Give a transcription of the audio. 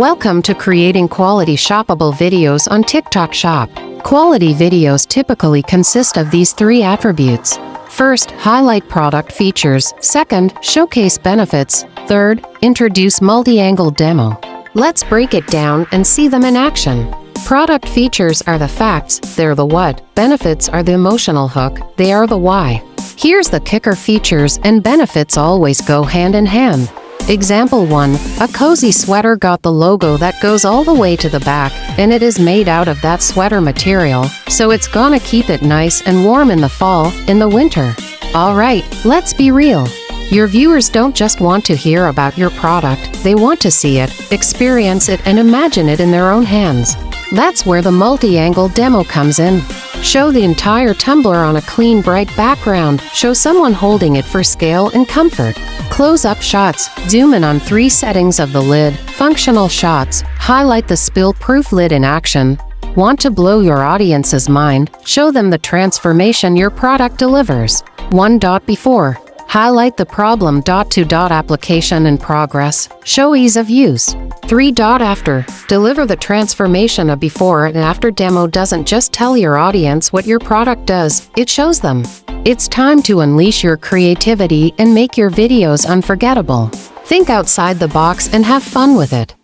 Welcome to creating quality shoppable videos on TikTok Shop. Quality videos typically consist of these three attributes. First, highlight product features. Second, showcase benefits. Third, introduce multi-angle demo. Let's break it down and see them in action. Product features are the facts, they're the what. Benefits are the emotional hook, they are the why. Here's the kicker: features and benefits always go hand in hand. Example 1. A cozy sweater got the logo that goes all the way to the back, and it is made out of that sweater material, so it's gonna keep it nice and warm in the fall, in the winter. Alright, let's be real. Your viewers don't just want to hear about your product, they want to see it, experience it, and imagine it in their own hands. That's where the multi-angle demo comes in. Show the entire tumbler on a clean, bright background. Show someone holding it for scale and comfort. Close-up shots. Zoom in on 3 settings of the lid. Functional shots. Highlight the spill-proof lid in action. Want to blow your audience's mind? Show them the transformation your product delivers. 1. Before. Highlight the problem. 2. Application in progress. Show ease of use. 3. After. Deliver the transformation. A before and after demo doesn't just tell your audience what your product does, it shows them. It's time to unleash your creativity and make your videos unforgettable. Think outside the box and have fun with it.